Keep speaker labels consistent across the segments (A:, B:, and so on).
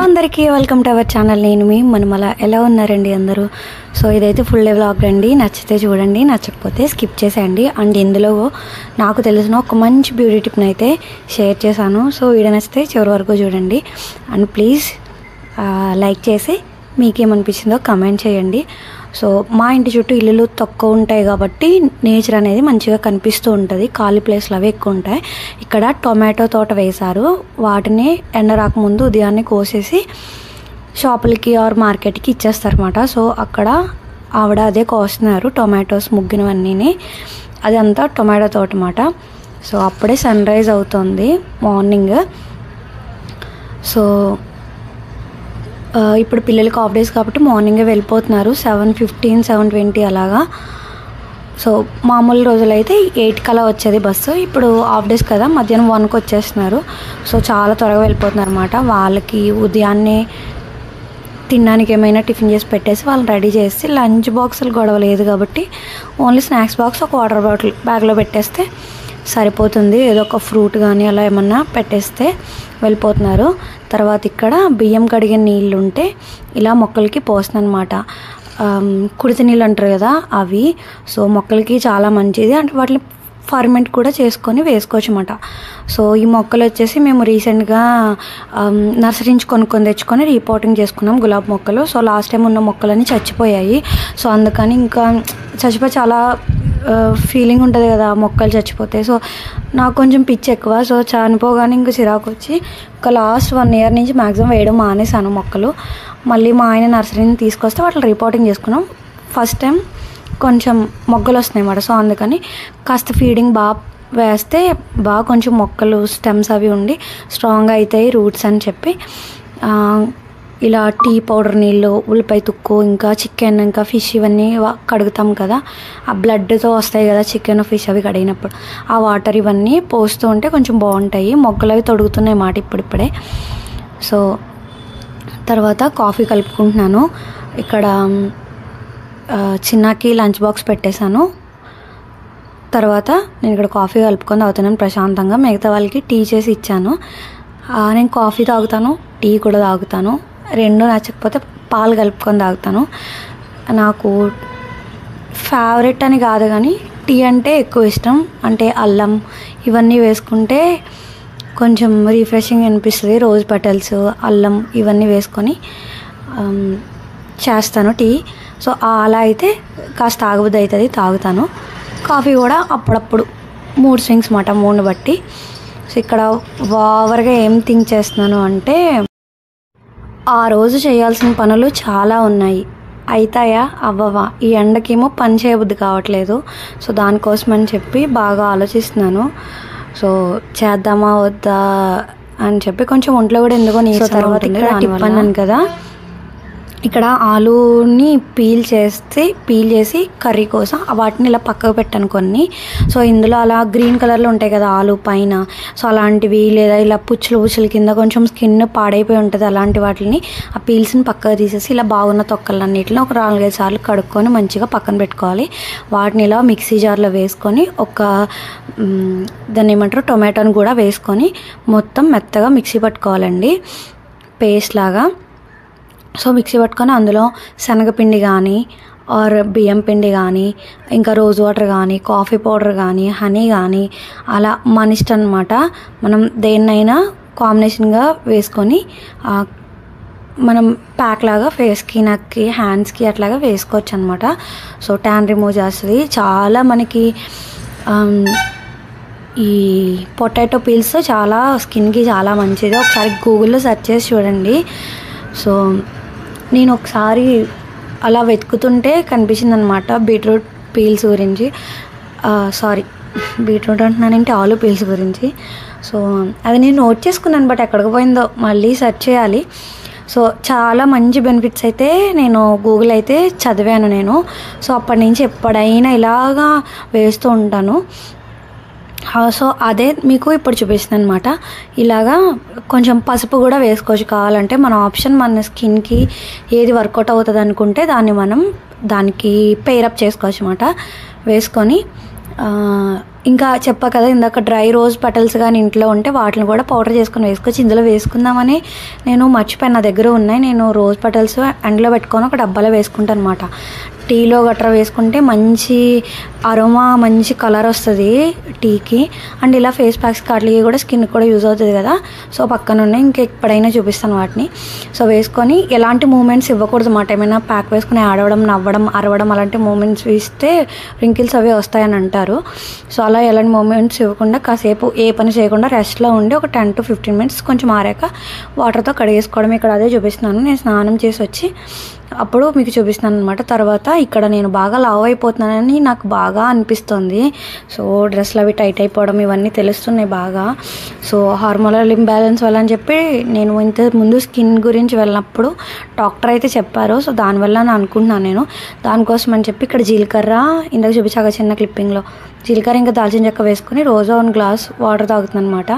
A: అందరికీ welcome to our channel. నేను మీ మనమల. ఎలా ఉన్నారండి అందరూ? సో ఇదైతే ఫుల్ డే వ్లాగ్ అండి. నచ్చితే చూడండి, నచ్చకపోతే స్కిప్ చేసేయండి. అండ్ ఇందులో నాకు తెలిసిన ఒక మంచి బ్యూటీ టిప్ని అయితే షేర్ చేశాను. సో వీడియో నచ్చితే చివరి వరకు చూడండి. అండ్ ప్లీజ్ లైక్ చేసి మీకేమనిపించిందో కమెంట్ చేయండి. సో మా ఇంటి చుట్టూ ఇల్లులు తక్కువ ఉంటాయి కాబట్టి నేచర్ అనేది మంచిగా కనిపిస్తూ ఉంటుంది. ఖాళీ ప్లేస్లు అవి ఎక్కువ ఉంటాయి. ఇక్కడ టొమాటో తోట వేశారు. వాటిని ఎండ రాకముందు ఉదయాన్నే కోసేసి షాపులకి ఆర్ మార్కెట్కి ఇచ్చేస్తారన్నమాట. సో అక్కడ ఆవిడ అదే కోస్తున్నారు, టొమాటోస్ ముగ్గినవన్నీ. అది అంతా టొమాటో తోట అన్నమాట. సో అప్పుడే సన్ రైజ్ అవుతుంది మార్నింగ్. సో ఇప్పుడు పిల్లలకి హాఫ్ డేస్ కాబట్టి మార్నింగే వెళ్ళిపోతున్నారు. 7:15, 7:20 అలాగా. సో మామూలు రోజులైతే 8కి అలా వచ్చేది బస్సు. ఇప్పుడు హాఫ్ డేస్ కదా, మధ్యాహ్నం 1కి వచ్చేస్తున్నారు. సో చాలా త్వరగా వెళ్ళిపోతున్నారు అన్నమాట. వాళ్ళకి ఉదయాన్నే తినడానికి ఏమైనా టిఫిన్ చేసి పెట్టేసి వాళ్ళని రెడీ చేసి, లంచ్ బాక్సులు గొడవ లేదు కాబట్టి ఓన్లీ స్నాక్స్ బాక్స్, ఒక వాటర్ బాటిల్ బ్యాగ్లో పెట్టేస్తే సరిపోతుంది. ఏదో ఒక ఫ్రూట్ కానీ అలా ఏమన్నా పెట్టేస్తే వెళ్ళిపోతున్నారు. తర్వాత ఇక్కడ బియ్యం కడిగిన నీళ్ళు ఉంటే ఇలా మొక్కలకి పోస్తున్నాను అనమాట. కుడితి నీళ్ళు అంటారు కదా అవి. సో మొక్కలకి చాలా మంచిది. అంటే వాటిని ఫర్మెంట్ కూడా చేసుకొని వేసుకోవచ్చు అన్నమాట. సో ఈ మొక్కలు వచ్చేసి మేము రీసెంట్గా నర్సరీ నుంచి కొనుక్కొని తెచ్చుకొని రీపోటింగ్ చేసుకున్నాం, గులాబీ మొక్కలు. సో లాస్ట్ టైం ఉన్న మొక్కలన్నీ చచ్చిపోయాయి. సో అందుకని ఇంకా చచ్చిపోయి చాలా ఫీలింగ్ ఉంటుంది కదా మొక్కలు చచ్చిపోతే. సో నాకు కొంచెం పిచ్చి ఎక్కువ. సో చనిపోగానే ఇంకా చిరాకు వచ్చి ఒక లాస్ట్ 1 year నుంచి మ్యాక్సిమం వేయడం మానేసాను మొక్కలు. మళ్ళీ మా ఆయన నర్సరీని తీసుకొస్తే వాటిని రిపోర్టింగ్ చేసుకున్నాం. ఫస్ట్ టైం కొంచెం మొగ్గలు వస్తున్నాయి అన్నమాట. సో అందుకని కాస్త ఫీడింగ్ బాగా వేస్తే బాగా కొంచెం మొక్కలు స్టెమ్స్ అవి ఉండి స్ట్రాంగ్గా అవుతాయి రూట్స్ అని చెప్పి ఇలా టీ పౌడర్ నీళ్ళు, ఉల్లిపాయ తుక్కు, ఇంకా చికెన్, ఇంకా ఫిష్ ఇవన్నీ కడుగుతాం కదా, ఆ బ్లడ్తో వస్తాయి కదా చికెన్ ఫిష్ అవి కడిగినప్పుడు, ఆ వాటర్ ఇవన్నీ పోస్తూ ఉంటే కొంచెం బాగుంటాయి. మొక్కలు అవి తొడుగుతున్నాయి మాట ఇప్పుడిప్పుడే. సో తర్వాత కాఫీ కలుపుకుంటున్నాను. ఇక్కడ చిన్నకి లంచ్ బాక్స్ పెట్టేశాను. తర్వాత నేను ఇక్కడ కాఫీ కలుపుకొని తాగుతున్నాను ప్రశాంతంగా. మిగతా వాళ్ళకి టీ చేసి ఇచ్చాను. నేను కాఫీ తాగుతాను, టీ కూడా తాగుతాను. రెండు నచ్చకపోతే పాలు కలుపుకొని తాగుతాను. నాకు ఫేవరెట్ అని కాదు కానీ టీ అంటే ఎక్కువ ఇష్టం. అంటే అల్లం ఇవన్నీ వేసుకుంటే కొంచెం రిఫ్రెషింగ్ అనిపిస్తుంది. రోజ్ పెటల్స్, అల్లం ఇవన్నీ వేసుకొని చేస్తాను టీ. సో అలా అయితే కాస్త తాగబుద్ధి అవుతుంది, తాగుతాను. కాఫీ కూడా అప్పుడప్పుడు మూడ్ స్వింగ్స్ మాట, మూడ్ని బట్టి. సో ఇక్కడ ఓవర్గా ఏం థింక్ చేస్తున్నాను అంటే ఆ రోజు చేయాల్సిన పనులు చాలా ఉన్నాయి, అవుతాయా అవ్వవా, ఈ ఎండకేమో పని చేయబుద్ధి కావట్లేదు. సో దానికోసం అని చెప్పి బాగా ఆలోచిస్తున్నాను. సో చేద్దామా వద్దా అని చెప్పి కొంచెం ఒంట్లో కూడా ఎందుకో నీరు. తర్వాత ఇక్కడ టిప్ అన్నాను కదా, ఇక్కడ ఆలూని పీల్ చేసి కర్రీ కోసం వాటిని ఇలా పక్కకు పెట్టాను కొన్ని. సో ఇందులో అలా గ్రీన్ కలర్లో ఉంటాయి కదా ఆలు పైన. సో అలాంటివి, లేదా ఇలా పుచ్చుల కింద కొంచెం స్కిన్ పాడైపోయి ఉంటుంది, అలాంటి వాటిని ఆ పీల్స్ని పక్కకు తీసేసి ఇలా బాగున్న తొక్కలన్నిటిని ఒక 4-5 సార్లు కడుక్కొని మంచిగా పక్కన పెట్టుకోవాలి. వాటిని ఇలా మిక్సీ జార్లో వేసుకొని దాన్ని ఏమంటారు టొమాటోని కూడా వేసుకొని మొత్తం మెత్తగా మిక్సీ పట్టుకోవాలండి, పేస్ట్ లాగా. సో మిక్సీ పట్టుకొని అందులో శనగపిండి కానీ ఆర్ బియ్యం పిండి కానీ, ఇంకా రోజ్ వాటర్ కానీ, కాఫీ పౌడర్ కానీ, హనీ కానీ, అలా మన ఇష్టం అనమాట. మనం దేన్నైనా కాంబినేషన్గా వేసుకొని మనం ప్యాక్ లాగా ఫేస్కి, నెక్కి, హ్యాండ్స్కి అట్లాగా వేసుకోవచ్చు అనమాట. సో ట్యాన్ రిమూవ్ చేస్తుంది చాలా. మనకి ఈ పొటాటో పీల్స్ చాలా స్కిన్కి చాలా మంచిది. ఒకసారి గూగుల్లో సెర్చ్ చేసి చూడండి. సో నేను ఒకసారి అలా వెతుకుతుంటే కనిపించింది అనమాట బీట్రూట్ పీల్స్ గురించి. బీట్రూట్ అంటున్నానంటే ఆలు పీల్స్ గురించి. సో అది నేను నోట్ చేసుకున్నాను, బట్ ఎక్కడికి పోయిందో మళ్ళీ సెర్చ్ చేయాలి. సో చాలా మంచి బెనిఫిట్స్ అయితే నేను గూగుల్ అయితే చదివాను నేను. సో అప్పటి నుంచి ఎప్పుడైనా ఇలాగా వేస్తూ ఉంటాను. సో అదే మీకు ఇప్పుడు చూపిస్తుంది అనమాట. ఇలాగా కొంచెం పసుపు కూడా వేసుకోవచ్చు కావాలంటే, మన ఆప్షన్. మన స్కిన్కి ఏది వర్కౌట్ అవుతుంది అనుకుంటే దాన్ని మనం దానికి పెయిరప్ చేసుకోవచ్చు అనమాట. వేసుకొని ఇంకా చెప్పా కదా ఇందాక డ్రై రోజ్ పెటల్స్ కానీ ఇంట్లో ఉంటే వాటిని కూడా పౌడర్ చేసుకొని వేసుకోవచ్చు. ఇందులో వేసుకుందామని నేను మర్చిపోయాను, నా దగ్గర ఉన్నాయి. నేను రోజ్ పెటల్స్ ఎండలో పెట్టుకొని ఒక డబ్బాలో వేసుకుంటాను అనమాట. టీలో గట్రా వేసుకుంటే మంచి అరోమా, మంచి కలర్ వస్తుంది టీకి. అండ్ ఇలా ఫేస్ ప్యాక్స్ వాటికి కూడా స్కిన్కి కూడా యూజ్ అవుతుంది కదా. సో పక్కన ఉన్నాయి, ఇంకా ఎప్పుడైనా చూపిస్తాను వాటిని. సో వేసుకొని ఎలాంటి మూమెంట్స్ ఇవ్వకూడదు అన్నమాట. ఏమైనా ప్యాక్ వేసుకుని ఆడవడం, నవ్వడం, అరవడం అలాంటి మూమెంట్స్ ఇస్తే రింకిల్స్ అవి వస్తాయని అంటారు. సో అలా ఎలాంటి మూమెంట్స్ ఇవ్వకుండా కాసేపు ఏ పని చేయకుండా రెస్ట్లో ఉండి ఒక 10 to 15 minutes కొంచెం ఆరాక వాటర్తో కడిగేసుకోవడం. ఇక్కడ అదే చూపిస్తున్నాను. నేను స్నానం చేసి వచ్చి అప్పుడు మీకు చూపిస్తున్నాను అనమాట. తర్వాత ఇక్కడ నేను బాగా లావ్ అయిపోతున్నానని నాకు బాగా అనిపిస్తుంది. సో డ్రెస్లు అవి టైట్ అయిపోవడం ఇవన్నీ తెలుస్తున్నాయి బాగా. సో హార్మోనల్ ఇంబ్యాలెన్స్ వల్ల అని చెప్పి నేను ఇంత ముందు స్కిన్ గురించి వెళ్ళినప్పుడు డాక్టర్ అయితే చెప్పారు. సో దానివల్ల అని అనుకుంటున్నాను నేను. దానికోసం అని చెప్పి ఇక్కడ జీలకర్ర ఇందాక చూపించాక చిన్న క్లిప్పింగ్లో జీలకర్ర ఇంకా దాల్చిన చెక్క వేసుకొని రోజు 1 glass వాటర్ తాగుతుంది అనమాట.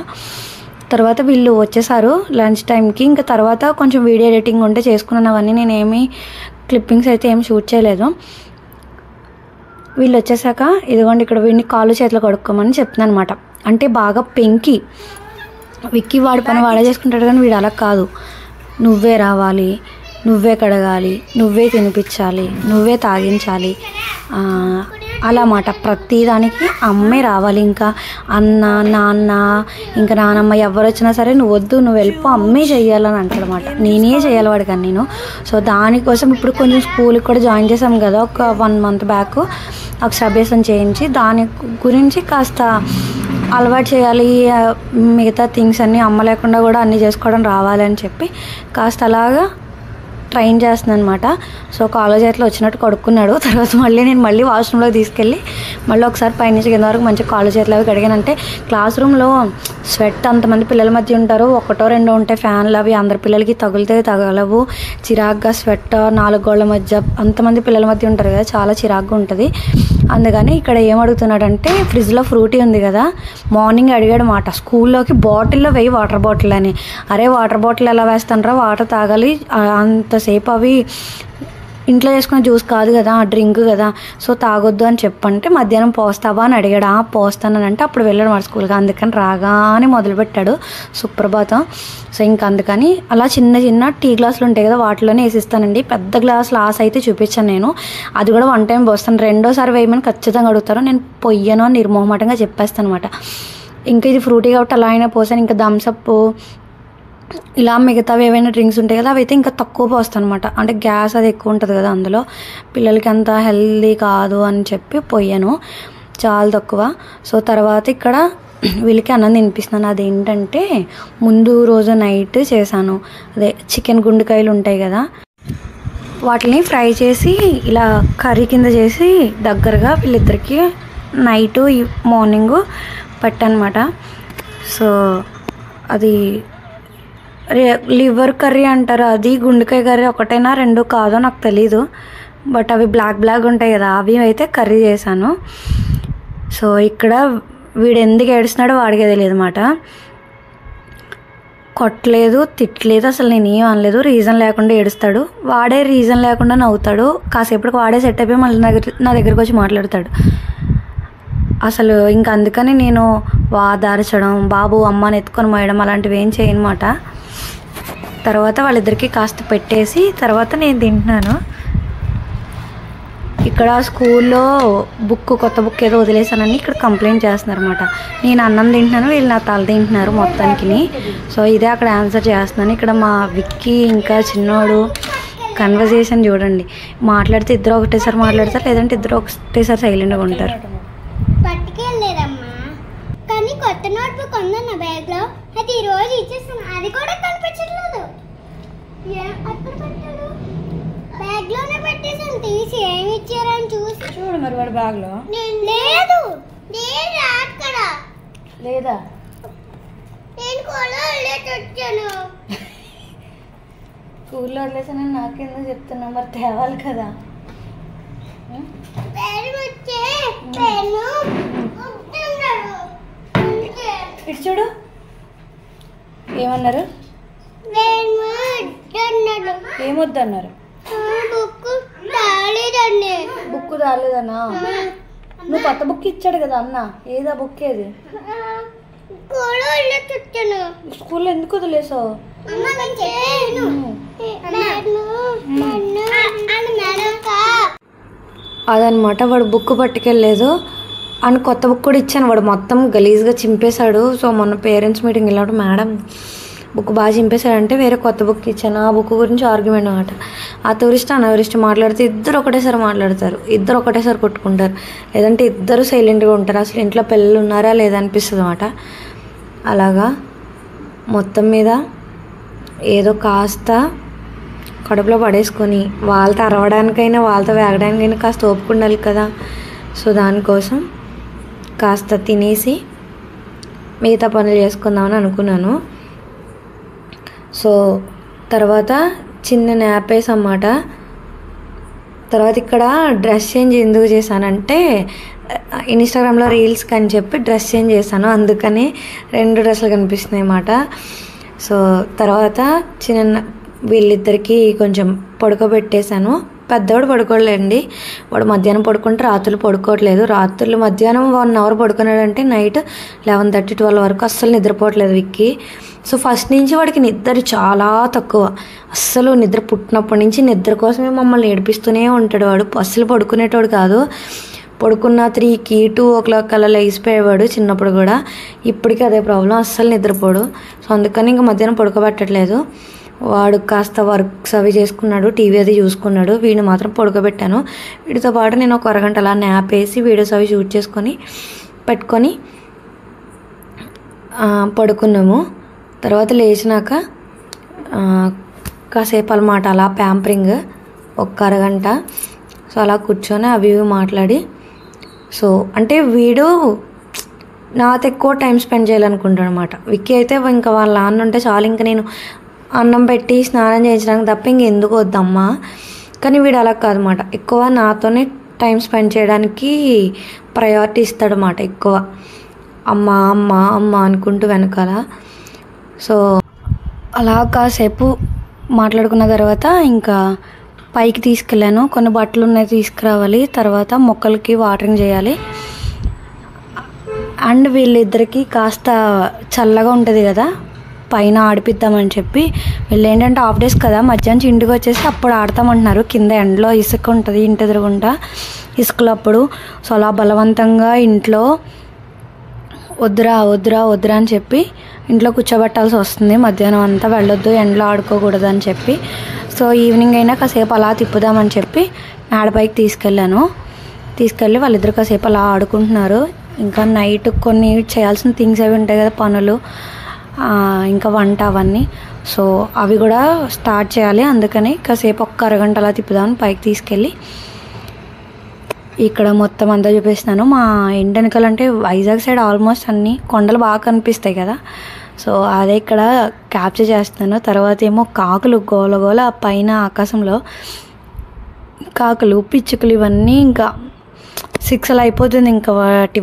A: తర్వాత వీళ్ళు వచ్చేసారు లంచ్ టైంకి. ఇంకా తర్వాత కొంచెం వీడియో ఎడిటింగ్ ఉంటే చేసుకున్నాను. అవన్నీ నేనేమి క్లిప్పింగ్స్ అయితే ఏమి షూట్ చేయలేదు. వీళ్ళు వచ్చేసాక ఇదిగోండి ఇక్కడ వీడిని కాళ్ళు చేతులు కడుక్కోమని చెప్తున్నాను అనమాట. అంటే బాగా పెంకి విక్కీ వాడి పని వాడే చేసుకుంటాడు, కానీ వీడు అలా కాదు. నువ్వే రావాలి, నువ్వే కడగాలి, నువ్వే తినిపించాలి, నువ్వే తాగించాలి అలా మాట. ప్రతిదానికి అమ్మే రావాలి. ఇంకా అన్న, నాన్న, ఇంకా నానమ్మ ఎవరు వచ్చినా సరే నువ్వు వద్దు, నువ్వు వెళ్ళిపో, అమ్మే చెయ్యాలని అంటాడనమాట. నేనే చేయాలి వాడు కానీ నేను. సో దానికోసం ఇప్పుడు కొంచెం స్కూల్కి కూడా జాయిన్ చేసాం కదా ఒక 1 month బ్యాక్. అక్షరాభ్యాసం చేయించి దాని గురించి కాస్త అలవాటు చేయాలి. మిగతా థింగ్స్ అన్నీ అమ్మ లేకుండా కూడా అన్నీ చేసుకోవడం రావాలని చెప్పి కాస్త అలాగా ట్రైన్ చేస్తున్నాను అనమాట. సో కాలేజ్ అయితే వచ్చినట్టు కడుక్కున్నాడు. తర్వాత నేను మళ్ళీ వాష్రూమ్లోకి తీసుకెళ్ళి మళ్ళీ ఒకసారి పైనుంచి కింద వరకు మంచిగా కాలేజ్ చేతులు అవి కడిగానంటే క్లాస్ రూమ్లో స్వెట్ అంతమంది పిల్లల మధ్య ఉంటారు, 1-2 ఉంటాయి ఫ్యాన్లు. అవి అందరి పిల్లలకి తగులుతాయి, తగలవు. చిరాగ్గా స్వెట్ 4 గోళ్ల మధ్య అంతమంది పిల్లల మధ్య ఉంటారు కదా, చాలా చిరాగ్గా ఉంటుంది. అందుకని ఇక్కడ ఏం అడుగుతున్నాడంటే ఫ్రిడ్జ్లో ఫ్రూటీ ఉంది కదా, మార్నింగ్ అడిగాడు మాట స్కూల్లోకి బాటిల్లో వేయి వాటర్ బాటిల్ అని. అరే వాటర్ బాటిల్ ఎలా వేస్తానరా, వాటర్ తాగాలి, అంతసేపు అవి ఇంట్లో చేసుకునే జ్యూస్ కాదు కదా, డ్రింక్ కదా, సో తాగొద్దు అని చెప్పంటే మధ్యాహ్నం పోస్తావా అని అడిగాడు. పోస్తానంటే అప్పుడు వెళ్ళాడు మా స్కూల్కి. అందుకని రాగానే మొదలుపెట్టాడు సుప్రభాతం. సో ఇంకా అందుకని అలా చిన్న చిన్న టీ గ్లాసులు ఉంటాయి కదా వాటిలోనే వేసిస్తానండి. పెద్ద గ్లాసులు ఆశ అయితే చూపించాను నేను, అది కూడా 1 time పోస్తాను. 2వ సారి వేయమని ఖచ్చితంగా అడుగుతారు, నేను పొయ్యను నిర్మోహమాటంగా చెప్పేస్తాను అనమాట. ఇంకా ఇది ఫ్రూటీ కాబట్టి అలా అయినా పోసాను. ఇంకా థమ్సప్ ఇలా మిగతావి ఏవైనా డ్రింక్స్ ఉంటాయి కదా అవి అయితే ఇంకా తక్కువ పోస్తాను అనమాట. అంటే గ్యాస్ అది ఎక్కువ ఉంటుంది కదా అందులో, పిల్లలకి అంత హెల్దీ కాదు అని చెప్పి పోయాను, చాలా తక్కువ. సో తర్వాత ఇక్కడ వీళ్ళకి అన్నం తినిపిస్తున్నాను. అదేంటంటే ముందు రోజు నైట్ చేశాను, అదే చికెన్ గుండెకాయలు ఉంటాయి కదా వాటిని ఫ్రై చేసి ఇలా కర్రీ కింద చేసి దగ్గరగా వీళ్ళిద్దరికి నైటు మార్నింగు పెట్టనమాట. సో అది లివర్ కర్రీ అంటారు, అది గుండెకాయ కర్రీ ఒకటైనా 2 కాదో నాకు తెలీదు. బట్ అవి బ్లాక్ ఉంటాయి కదా, అవి అయితే కర్రీ చేశాను. సో ఇక్కడ వీడు ఎందుకు ఏడుస్తున్నాడో వాడికే తెలియదు అన్నమాట. కొట్టలేదు, తిట్టలేదు, అసలు నేను ఏం అనలేదు. రీజన్ లేకుండా ఏడుస్తాడు, వాడే రీజన్ లేకుండా నవ్వుతాడు. కాసేపటికి వాడే సెట్ అయిపోయి మళ్ళీ నా దగ్గరికి వచ్చి మాట్లాడతాడు అసలు. ఇంకా అందుకని నేను వాదార్చడం, బాబు అమ్మని ఎత్తుకొని మోయడం అలాంటివి ఏం చేయనమాట. తర్వాత వాళ్ళిద్దరికీ కాస్త పెట్టేసి తర్వాత నేను తింటున్నాను. ఇక్కడ స్కూల్లో కొత్త బుక్ ఏదో వదిలేసానని ఇక్కడ కంప్లైంట్ చేస్తున్నారు అనమాట. నేను అన్నం తింటున్నాను, వీళ్ళు నా తల తింటున్నారు మొత్తానికి. సో ఇదే అక్కడ ఆన్సర్ చేస్తున్నాను. ఇక్కడ మా విక్కీ ఇంకా చిన్నోడు కన్వర్జేషన్ చూడండి, మాట్లాడితే ఇద్దరు ఒకటేసారి మాట్లాడతారు, లేదంటే ఇద్దరు ఒకటేసారి సైలెంట్గా ఉంటారు.
B: పట్టుకెళ్ళలేదమ్మా, కానీ కొత్త నోట్బుక్ ఉంది నా బ్యాగ్లో, అది ఈరోజు ఇచ్చేస్తాను. అది కూడా కనిపించట్లేదు, అక్కడ పెట్టాడు, బ్యాగ్లోనే పెట్టేసాను. తీసి ఏమి ఇచ్చారని చూసి
A: చూడు మరి వాడి బ్యాగ్లో
B: లేదు, అక్కడ
A: లేదా,
B: నేను కూడా వచ్చాను.
A: స్కూల్లో వదిలేసానని నాకెందుకు చెప్తున్నా, మరి తేవాలి కదా. ఇటు చూడు ఏమన్నారు, ఏమొద్దన్నారు? బుక్ రాలేదన్నా? నువ్వు కొత్త బుక్ ఇచ్చాడు కదా అన్న, ఏదా బుక్ ఏది? స్కూల్లో ఎందుకు వదిలేసావు? అదనమాట, వాడు బుక్ పట్టుకెళ్ళలేదు అని కొత్త బుక్ కూడా ఇచ్చాను, వాడు మొత్తం గలీజ్గా చింపేశాడు. సో మొన్న పేరెంట్స్ మీటింగ్ వెళ్ళినప్పుడు మేడం బుక్ బాగా చింపేశాడంటే వేరే కొత్త బుక్ ఇచ్చాను. ఆ బుక్ గురించి ఆర్గ్యుమెంట్ అనమాట. ఆ టూరిస్ట్ అనవరిస్ట్ మాట్లాడితే ఇద్దరు ఒకటేసారి మాట్లాడతారు, ఇద్దరు ఒకటేసారి కొట్టుకుంటారు, లేదంటే ఇద్దరు సైలెంట్గా ఉంటారు. అసలు ఇంట్లో పిల్లలు ఉన్నారా లేదా అనిపిస్తుంది అనమాట. అలాగా మొత్తం మీద ఏదో కాస్త కడుపులో పడేసుకొని వాళ్ళతో అరవడానికైనా వాళ్ళతో వేగడానికైనా కాస్త ఓపిక ఉండాలి కదా. సో దానికోసం కాస్త తినేసి మిగతా పనులు చేసుకుందామని అనుకున్నాను. సో తర్వాత చిన్న న్యాప్ వేసన్నమాట. తర్వాత ఇక్కడ డ్రెస్ చేంజ్ ఎందుకు చేశానంటే ఇన్స్టాగ్రామ్లో రీల్స్కి అని చెప్పి డ్రెస్ చేంజ్ చేశాను, అందుకని 2 డ్రెస్సులు కనిపిస్తున్నాయి అన్నమాట. సో తర్వాత చిన్న వీళ్ళిద్దరికి కొంచెం పడుకోబెట్టేశాను. పెద్దవాడు పడుకోలేండి, వాడు మధ్యాహ్నం పడుకుంటే రాత్రులు పడుకోవట్లేదు. రాత్రులు మధ్యాహ్నం 1 అవర్ పడుకున్నాడంటే నైట్ 11:30-12 వరకు అస్సలు నిద్రపోవట్లేదు విక్కి. సో ఫస్ట్ నుంచి వాడికి నిద్ర చాలా తక్కువ, అస్సలు నిద్ర పుట్టినప్పటి నుంచి నిద్ర కోసమే మమ్మల్ని ఏడిపిస్తూనే ఉంటాడు. వాడు అస్సలు పడుకునేటోడు కాదు. పడుకున్న 3కి 2 o'clock అలా లేచిపోయేవాడు చిన్నప్పుడు కూడా. ఇప్పటికీ అదే ప్రాబ్లం, అస్సలు నిద్రపోడు. సో అందుకని ఇంకా మధ్యాహ్నం పడుకోబెట్టట్లేదు. వాడు కాస్త వర్క్స్ అవి చేసుకున్నాడు, టీవీ అది చూసుకున్నాడు. వీడిని మాత్రం పడుకోబెట్టాను. వీడితో పాటు నేను ఒక అరగంట అలా న్యాప్ వేసి వీడియోస్ అవి షూట్ చేసుకొని పెట్టుకొని పడుకున్నాము. తర్వాత లేచినాక కాసేపు అన్నమాట అలా ప్యాంపరింగ్ ఒక అరగంట. సో అలా కూర్చొని అవి ఇవి మాట్లాడి, సో అంటే వీడు నాతో ఎక్కువ టైం స్పెండ్ చేయాలనుకుంటాడు అనమాట. విక్కీ అయితే ఇంకా వాళ్ళ నాన్న ఉంటే చాలు, ఇంకా నేను అన్నం పెట్టి స్నానం చేయించడానికి తప్ప ఇంకెందుకు వద్దమ్మా. కానీ వీడు అలా కాదన్నమాట, ఎక్కువ నాతోనే టైం స్పెండ్ చేయడానికి ప్రయారిటీ ఇస్తాడనమాట. ఎక్కువ అమ్మ అమ్మ అమ్మ అనుకుంటూ వెనకాల. సో అలా కాసేపు మాట్లాడుకున్న తర్వాత ఇంకా పైకి తీసుకెళ్ళాను. కొన్ని బట్టలు ఉన్నాయి తీసుకురావాలి, తర్వాత మొక్కలకి వాటరింగ్ చేయాలి. అండ్ వీళ్ళిద్దరికి కాస్త చల్లగా ఉంటుంది కదా పైన ఆడిపిద్దామని చెప్పి, వీళ్ళు ఏంటంటే హాఫ్ డేస్ కదా మధ్యాహ్నం ఇంటికి వచ్చేసి అప్పుడు ఆడతామంటున్నారు. కింద ఎండలో ఇసుక ఉంటుంది ఇంటి ఎదురుగుంటా ఇసుకలో అప్పుడు. సో అలా బలవంతంగా ఇంట్లో వద్దురా వద్దురా వద్దురా అని చెప్పి ఇంట్లో కూర్చోబెట్టాల్సి వస్తుంది. మధ్యాహ్నం అంతా వెళ్ళొద్దు, ఎండలో ఆడుకోకూడదు అని చెప్పి. సో ఈవినింగ్ అయినా కాసేపు అలా తిప్పుదామని చెప్పి మేడపైకి తీసుకెళ్ళి వాళ్ళిద్దరు కాసేపు అలా ఆడుకుంటున్నారు. ఇంకా నైట్ కొన్ని చేయాల్సిన థింగ్స్ అవి ఉంటాయి కదా పనులు, ఇంకా వంట అవన్నీ. సో అవి కూడా స్టార్ట్ చేయాలి, అందుకని కాసేపు ఒక్క అరగంట అలా తిప్పుదామని పైకి తీసుకెళ్ళి ఇక్కడ మొత్తం అంతా చూపిస్తున్నాను. మా ఇంటి వెనకాలంటే వైజాగ్ సైడ్ ఆల్మోస్ట్ అన్ని కొండలు బాగా కనిపిస్తాయి కదా, సో అదే ఇక్కడ క్యాప్చర్ చేస్తున్నాను. తర్వాత ఏమో కాకులు గోలగోల పైన ఆకాశంలో కాకులు పిచ్చుకలు ఇవన్నీ. ఇంకా 6 అలా అయిపోతుంది, ఇంకా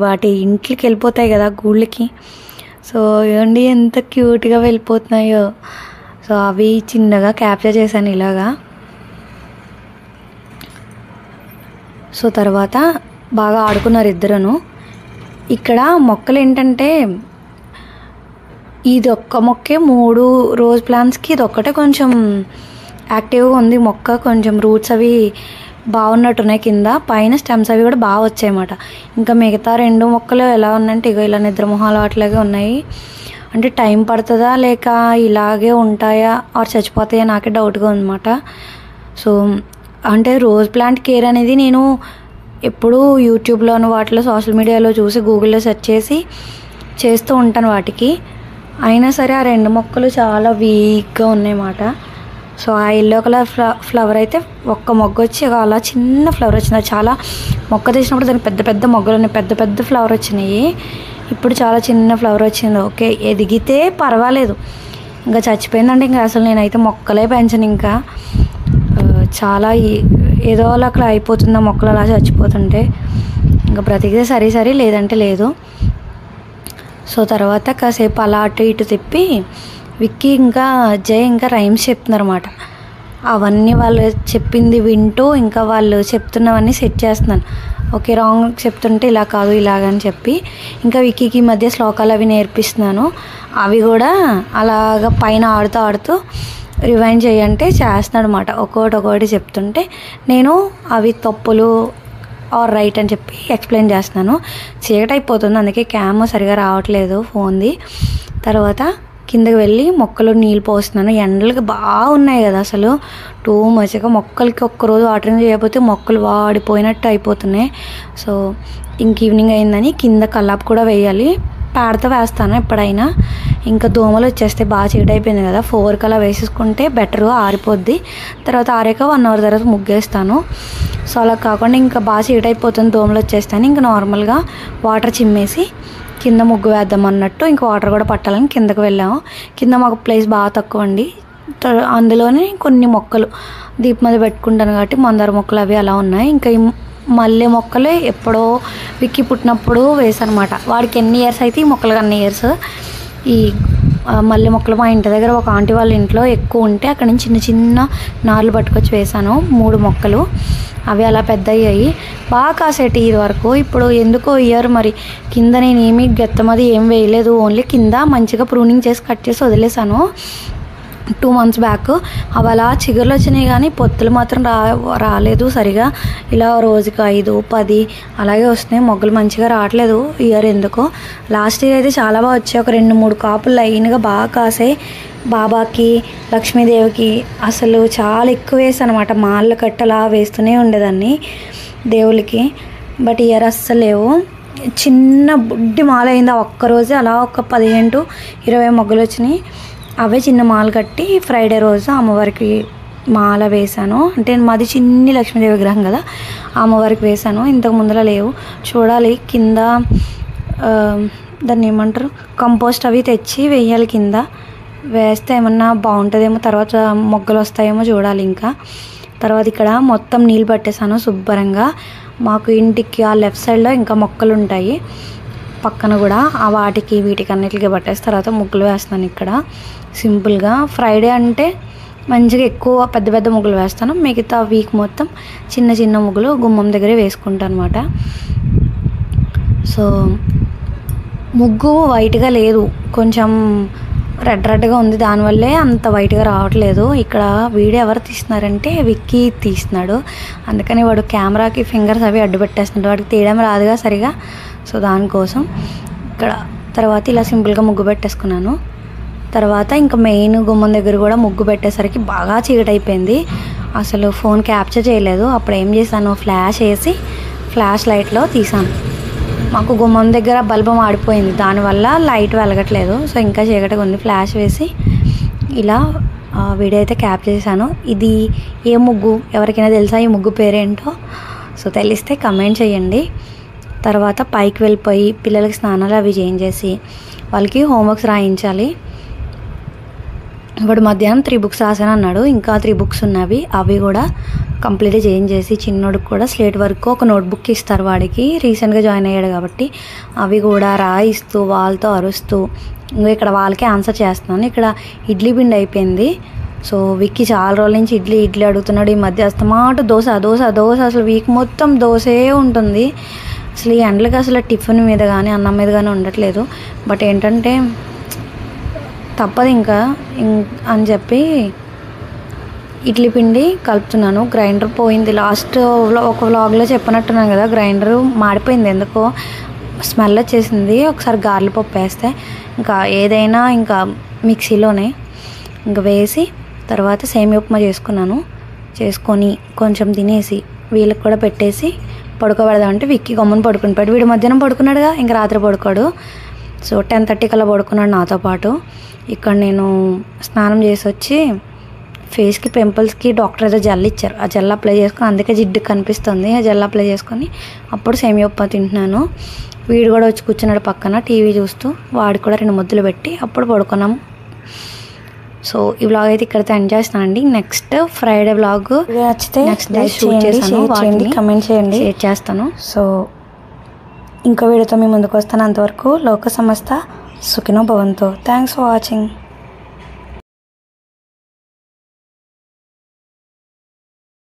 A: వాటి ఇంట్లోకి వెళ్ళిపోతాయి కదా గూళ్ళకి. సో ఇవ్వండి ఎంత క్యూట్గా వెళ్ళిపోతున్నాయో. సో అవి చిన్నగా క్యాప్చర్ చేశాను ఇలాగా. సో తర్వాత బాగా ఆడుకున్నారు ఇద్దరును. ఇక్కడ మొక్కలు ఏంటంటే ఇది ఒక్క మొక్కే 3 రోజ్ ప్లాంట్స్కి ఇది ఒక్కటే కొంచెం యాక్టివ్గా ఉంది మొక్క. కొంచెం రూట్స్ అవి బాగున్నట్టున్నాయి, కింద పైన స్టెమ్స్ అవి కూడా బాగా వచ్చాయన్నమాట. ఇంకా మిగతా 2 మొక్కలు ఎలా ఉన్నాయంటే ఇక ఇలా నిద్ర మొహాలు అట్లాగే ఉన్నాయి. అంటే టైం పడుతుందా లేక ఇలాగే ఉంటాయా ఆర్ చచ్చిపోతాయా నాకే డౌట్గా ఉందన్నమాట. సో అంటే రోజ్ ప్లాంట్ కేర్ అనేది నేను ఎప్పుడూ యూట్యూబ్లోను వాటిలో సోషల్ మీడియాలో చూసి గూగుల్లో సెర్చ్ చేసి చేస్తూ ఉంటాను వాటికి. అయినా సరే ఆ 2 మొక్కలు చాలా వీక్గా ఉన్నాయన్నమాట. సో ఆ ఎల్లో కలర్ ఫ్లవర్ అయితే ఒక్క మొగ్గ వచ్చి అలా చిన్న ఫ్లవర్ వచ్చింది. చాలా మొక్క తీసినప్పుడు దానికి పెద్ద పెద్ద మొగ్గలు ఉన్నాయి, పెద్ద పెద్ద ఫ్లవర్ వచ్చినాయి. ఇప్పుడు చాలా చిన్న ఫ్లవర్ వచ్చింది. ఓకే ఎదిగితే పర్వాలేదు, ఇంకా చచ్చిపోయిందంటే ఇంకా అసలు నేనైతే మొక్కలే పెంచను. ఇంకా చాలా ఏదో అలా అయిపోతుంది ఆ మొక్కలు అలా చచ్చిపోతుంటే. ఇంకా బ్రతికితే సరే లేదంటే లేదు. సో తర్వాత కాసేపు అలా అటు ఇటు తిప్పి విక్కీ ఇంకా జై ఇంకా రైమ్స్ చెప్తున్నారన్నమాట. అవన్నీ వాళ్ళు చెప్పింది వింటూ ఇంకా వాళ్ళు చెప్తున్నవన్నీ సెట్ చేస్తున్నాను. ఓకే, రాంగ్ చెప్తుంటే ఇలా కాదు ఇలాగని చెప్పి ఇంకా విక్కీకి మధ్య శ్లోకాలు అవి నేర్పిస్తున్నాను. అవి కూడా అలాగ పైన ఆడుతూ రివైండ్ చేయంటే చేస్తున్నాడు అనమాట. ఒక్కొక్కటి చెప్తుంటే నేను అవి తప్పులు ఆర్ రైట్ అని చెప్పి ఎక్స్ప్లెయిన్ చేస్తున్నాను. చీకటి అయిపోతుంది, అందుకే క్యామ్ సరిగా రావట్లేదు ఫోన్ది. తర్వాత కిందకి వెళ్ళి మొక్కలు నీళ్ళు పోస్తున్నాను. ఎండలకి బాగా ఉన్నాయి కదా అసలు, టూ మచ్గా మొక్కలకి ఒక్కరోజు వాటరింగ్ చేయకపోతే మొక్కలు వాడిపోయినట్టు అయిపోతున్నాయి. సో ఇంక ఈవినింగ్ అయిందని కింద కల్లాపు కూడా వేయాలి. పేడతో వేస్తాను ఎప్పుడైనా. ఇంకా దోమలు వచ్చేస్తే బాగా చీకటి అయిపోయింది కదా, 4కి అలా వేసేసుకుంటే బెటరు, ఆరిపోద్ది. తర్వాత ఆరాక 1 అవర్ తర్వాత ముగ్గేస్తాను. సో అలా కాకుండా ఇంకా బాగా చీకటి అయిపోతుంది, దోమలు వచ్చేస్తాను. ఇంకా నార్మల్గా వాటర్ చిమ్మేసి కింద ముగ్గు వేద్దాం అన్నట్టు ఇంకా వాటర్ కూడా పట్టాలని కిందకు వెళ్ళాము. కింద మాకు ప్లేస్ బాగా తక్కువ అండి. అందులోనే కొన్ని మొక్కలు దీపం మీద పెట్టుకుంటాను కాబట్టి మందార మొక్కలు అవి అలా ఉన్నాయి. ఇంకా మల్లె మొక్కలే ఎప్పుడో విక్కీ పుట్టినప్పుడు వేసానమాట. వాడికి ఎన్ని ఇయర్స్ అయితే ఈ మొక్కలకు అన్ని ఇయర్స్. ఈ మల్లె మొక్కలు మా ఇంటి దగ్గర ఒక ఆంటీ వాళ్ళ ఇంట్లో ఎక్కువ ఉంటే అక్కడ నుంచి చిన్న నార్లు పట్టుకొచ్చి వేసాను 3 మొక్కలు. అవి అలా పెద్ద అయ్యాయి, బాగా కాసేటి ఇది వరకు. ఇప్పుడు ఎందుకో ఇయర్ మరి కింద నేను ఏమీ గెత్తమది ఏం వేయలేదు, ఓన్లీ కింద మంచిగా ప్రూనింగ్ చేసి కట్ చేసి వదిలేసాను 2 months బ్యాక్. అవి అలా చిగురులు వచ్చినాయి కానీ పొత్తులు మాత్రం రాలేదు సరిగా. ఇలా రోజుకి 5-10 అలాగే వస్తున్నాయి, మొగ్గలు మంచిగా రావట్లేదు ఇయర్ ఎందుకో. లాస్ట్ ఇయర్ అయితే చాలా బాగా వచ్చాయి, ఒక 2-3 కాపులు లైన్గా బాగా కాసాయి. బాబాకి లక్ష్మీదేవికి అసలు చాలా ఎక్కువ వేసాను అనమాట. మాల కట్టలా వేస్తూనే ఉండేదాన్ని దేవుళ్ళకి. బట్ ఇయర్ అస్సలు లేవు, చిన్న బుడ్డి మాల అయింది ఒక్కరోజే. అలా ఒక 15-20 మొగ్గలు వచ్చినాయి. అవే చిన్న మాల కట్టి ఫ్రైడే రోజు అమ్మవారికి మాల వేశాను. అంటే మాది చిన్ని లక్ష్మీదేవి విగ్రహం కదా, అమ్మవారికి వేశాను. ఇంతకు ముందులా లేవు. చూడాలి కింద దాన్ని ఏమంటారు, కంపోస్ట్ అవి తెచ్చి వేయాలి. కింద వేస్తే ఏమన్నా బాగుంటుందేమో, తర్వాత మొగ్గలు వస్తాయేమో చూడాలి. ఇంకా తర్వాత ఇక్కడ మొత్తం నీళ్ళు పట్టేసాను శుభ్రంగా. మాకు ఇంటికి ఆ లెఫ్ట్ సైడ్లో ఇంకా మొక్కలు ఉంటాయి పక్కన కూడా, ఆ వాటికి వీటికి అన్నిటికీ పట్టేసి తర్వాత ముగ్గులు వేస్తాను ఇక్కడ సింపుల్గా. ఫ్రైడే అంటే మంచిగా ఎక్కువ పెద్ద పెద్ద ముగ్గులు వేస్తాను, మిగతా వీక్ మొత్తం చిన్న చిన్న ముగ్గులు గుమ్మం దగ్గరే వేసుకుంటాను అనమాట. సో ముగ్గు వైట్గా లేదు, కొంచెం రెడ్గా ఉంది, దానివల్లే అంత వైట్గా రావట్లేదు. ఇక్కడ వీడియో ఎవరు తీస్తున్నారంటే విక్కీ తీస్తున్నాడు, అందుకని వాడు కెమెరాకి ఫింగర్స్ అవి అడ్డు పెట్టేస్తున్నాడు, వాడికి తీయడం రాదుగా సరిగా. సో దానికోసం ఇక్కడ తర్వాత ఇలా సింపుల్గా ముగ్గు పెట్టేసుకున్నాను. తర్వాత ఇంకా మెయిన్ గుమ్మం దగ్గర కూడా ముగ్గు పెట్టేసరికి బాగా చీకటి అయిపోయింది, అసలు ఫోన్ క్యాప్చర్ చేయలేదు. అప్పుడు ఏం చేశాను, ఫ్లాష్ వేసి ఫ్లాష్ లైట్లో తీసాను. మాకు గుమ్మం దగ్గర బల్బు మాడిపోయింది, దానివల్ల లైట్ వెలగట్లేదు. సో ఇంకా చీకటిగా ఉంది, ఫ్లాష్ వేసి ఇలా వీడియో అయితే క్యాప్చర్ చేశాను. ఇది ఏ ముగ్గు ఎవరికైనా తెలుసా ఈ ముగ్గు పేరేంటో? సో తెలిస్తే కమెంట్ చేయండి. తర్వాత పైకి వెళ్ళిపోయి పిల్లలకి స్నానాలు అవి చేయించేసి వాళ్ళకి హోంవర్క్స్ రాయించాలి. ఇప్పుడు మధ్యాహ్నం 3 books రాసాను అన్నాడు, ఇంకా 3 books ఉన్నవి, అవి కూడా కంప్లీట్గా చేయించేసి చిన్నోడికి కూడా స్లేట్ వరకు ఒక నోట్బుక్ ఇస్తారు, వాడికి రీసెంట్గా జాయిన్ అయ్యాడు కాబట్టి. అవి కూడా రాయిస్తూ వాళ్ళతో అరుస్తూ ఇంకా ఇక్కడ వాళ్ళకే ఆన్సర్ చేస్తున్నాను. ఇక్కడ ఇడ్లీ పిండి అయిపోయింది. సో విక్కీ చాలా రోజుల నుంచి ఇడ్లీ అడుగుతున్నాడు. ఈ మధ్య అస్తమాట దోశ అసలు వీక్ మొత్తం దోశే ఉంటుంది. అసలు ఈ ఎండలకి అసలు టిఫిన్ మీద కానీ అన్నం మీద కానీ ఉండట్లేదు. బట్ ఏంటంటే తప్పదు ఇంకా అని చెప్పి ఇడ్లీ పిండి కలుపుతున్నాను. గ్రైండర్ పోయింది, లాస్ట్ ఒక వ్లాగ్లో చెప్పినట్టున్నాను కదా, గ్రైండర్ మాడిపోయింది, ఎందుకో స్మెల్ వచ్చేసింది. ఒకసారి గార్ల పప్పు వేస్తే ఇంకా ఏదైనా ఇంకా మిక్సీలోనే ఇంకా వేసి తర్వాత సేమియా ఉప్మా చేసుకొని కొంచెం తినేసి వీళ్ళకి కూడా పెట్టేసి పడుకోబెడదామంటే విక్కీ గమ్మున పడుకుని వీడు మధ్యాహ్నం పడుకున్నాడుగా, ఇంకా రాత్రి పడుకోడు. సో 10:30 కల్లా పడుకున్నాడు నాతో పాటు. ఇక్కడ నేను స్నానం చేసి వచ్చి ఫేస్కి పింపుల్స్కి డాక్టర్ ఏదో జెల్ ఇచ్చారు, ఆ జెల్ అప్లై చేసుకొని అందుకే జిడ్డు కనిపిస్తుంది, ఆ జెల్ అప్లై చేసుకొని అప్పుడు సేమియా ఉప్మా తింటున్నాను. వీడు కూడా వచ్చి కూర్చున్నాడు పక్కన టీవీ చూస్తూ, వాడికి కూడా 2 ముద్దలు పెట్టి అప్పుడు పడుకున్నాం. సో ఈ వ్లాగ్ అయితే ఇక్కడితో ఎండ్ చేస్తాను అండి. నెక్స్ట్ ఫ్రైడే వ్లాగ్
B: నచ్చితే
A: నెక్స్ట్ డే షూట్ చేస్తాను,
B: కమెంట్ చేయండి,
A: షేర్ చేస్తాను.
B: సో ఇంకో వీడియోతో మీ ముందుకు వస్తాను. అంతవరకు లోక సమస్త సుఖినో భవంతు. Thanks for watching.